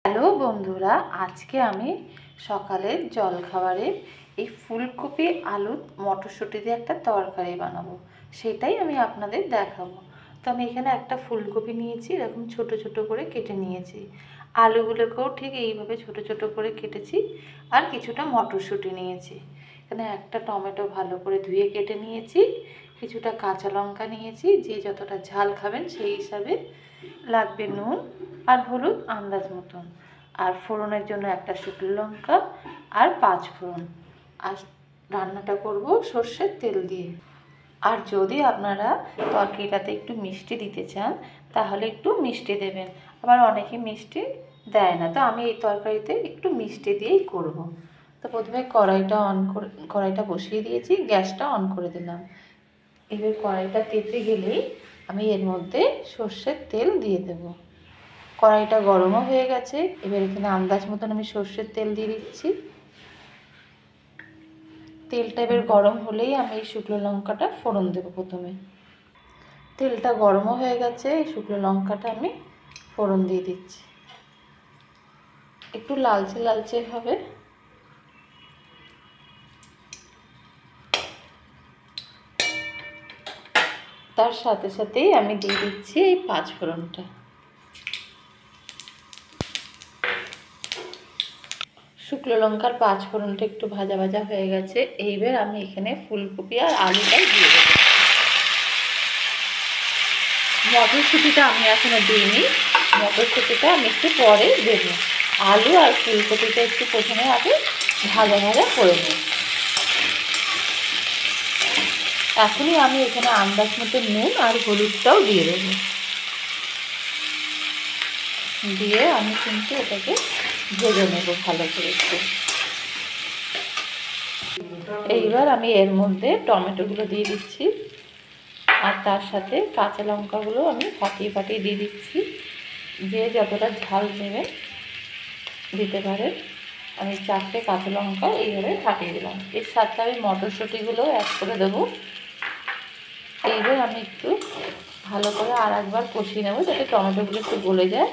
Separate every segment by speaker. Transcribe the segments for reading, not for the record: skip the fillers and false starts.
Speaker 1: Hello বন্ধুরা, আজকে আমি সকালের জলখাবারে এই ফুলকপি আলু মটরশুঁটি দিয়ে একটা তরকারি বানাবো, সেটাই আমি আপনাদের দেখাবো। তো আমি এখানে একটা ফুলকপি নিয়েছি, এরকম ছোট ছোট করে কেটে নিয়েছি। আলুগুলোকেও ঠিক এইভাবে ছোট ছোট করে কেটেছি। আর কিছুটা মটরশুঁটি নিয়েছি। এখানে একটা টমেটো ভালো করে ধুয়ে কেটে নিয়েছি। কিছুটা কাঁচা লঙ্কা নিয়েছি, যে যতটা ঝাল খাবেন সেই হিসাবে লাগবে। নুন আর হলুদ আন্দাজ মতন। আর ফোড়নের জন্য একটা শুকনো লঙ্কা আর 5 ফোড়ন। আর রান্নাটা করব সর্ষের তেল দিয়ে। আর যদি আপনারা তরকারিটাতে একটু মিষ্টি দিতে চান তাহলে একটু মিষ্টি দেবেন, আবার অনেকে মিষ্টি দেয় না। তো আমি এই তরকারিতে একটু মিষ্টি দিয়েই করব। তো প্রথমে কড়াইটা বসিয়ে দিয়েছি, গ্যাসটা অন করে দিলাম। এবার কড়াইটা তেতে গেলেই আমি এর মধ্যে সর্ষের তেল দিয়ে দেব। কড়াইটা গরমও হয়ে গেছে। এবার এখানে আন্দাজ মতন আমি সর্ষের তেল দিয়ে দিচ্ছি। তেলটা এবার গরম হলেই আমি এই শুকনো লঙ্কাটা ফোড়ন দেবো। প্রথমে তেলটা গরমও হয়ে গেছে, এই শুকনো লঙ্কাটা আমি ফোড়ন দিয়ে দিচ্ছি। একটু লালচে লালচে হবে। তার সাথে সাথেই আমি দিয়ে দিচ্ছি এই 5 ফোড়নটা। শুকনো লঙ্কার 5 ফোড়নটা একটু ভাজা ভাজা হয়ে গেছে। এইবার আমি এখানে ফুলকপি আর আলুটাই দিয়ে দেবো। মটরশুঁটিটা আমি এখনো দিইনি, মটরশুঁটিটা আমি একটু পরে দেবো। আলু আর ফুলকপিটা একটু প্রথমে আগে ভাজা ভাজা করে নিই। এখনই আমি এখানে আন্দাজ মতো নুন আর হলুদটাও দিয়ে দেবো। দিয়ে আমি কিন্তু এটাকে ভেজে নেবো ভালো করে একটু। এইবার আমি এর মধ্যে টমেটোগুলো দিয়ে দিচ্ছি। আর তার সাথে কাঁচা লঙ্কাগুলো আমি ফাটিয়ে ফাটিয়ে দিয়ে দিচ্ছি। যে যতটা ঝাল নেবেন দিতে পারেন। আমি 4টে কাঁচা লঙ্কা এইভাবে ফাটিয়ে দিলাম। এর সাথে আমি মটরশুঁটিগুলো অ্যাড করে দেবো। এইবার আমি একটু ভালো করে আর একবার কষিয়ে নেবো, যাতে টমেটোগুলো একটু গলে যায়।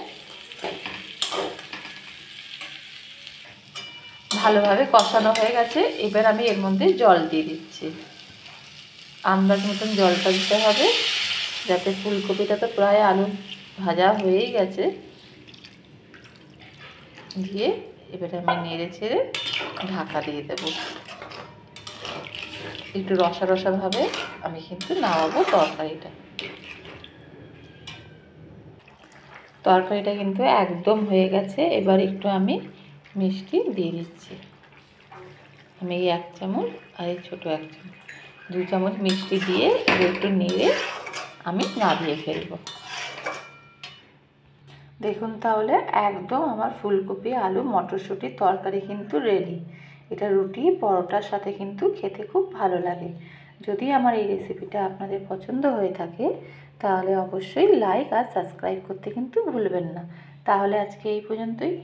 Speaker 1: ভালোভাবে কষানো হয়ে গেছে। এবার আমি এর মধ্যে জল দিয়ে দিচ্ছি। আন্দাজ মতন জলটা দিতে হবে, যাতে ফুলকপিটা তো প্রায় আলু ভাজা হয়েই গেছে। দিয়ে এবারে আমি নেড়ে ছেড়ে ঢাকা দিয়ে দেবো। একটু রসা রসাভাবে আমি কিন্তু নামাবো তরকারিটা কিন্তু একদম হয়ে গেছে। এবার একটু আমি মিষ্টি দিয়ে দিচ্ছি। আমি এই 1 চামচ আর এই ছোটো 1 চামচ, 2 চামচ মিষ্টি দিয়ে এবার একটু নেড়ে আমি নামিয়ে ফেলবো। দেখুন তাহলে একদম আমার ফুলকপি আলু মটরশুঁটির তরকারি কিন্তু রেডি। এটা রুটি পরোটার সাথে কিন্তু খেতে খুব ভালো লাগে। যদি আমার এই রেসিপিটা আপনাদের পছন্দ হয়ে থাকে তাহলে অবশ্যই লাইক আর সাবস্ক্রাইব করতে কিন্তু ভুলবেন না। তাহলে আজকে এই পর্যন্তই।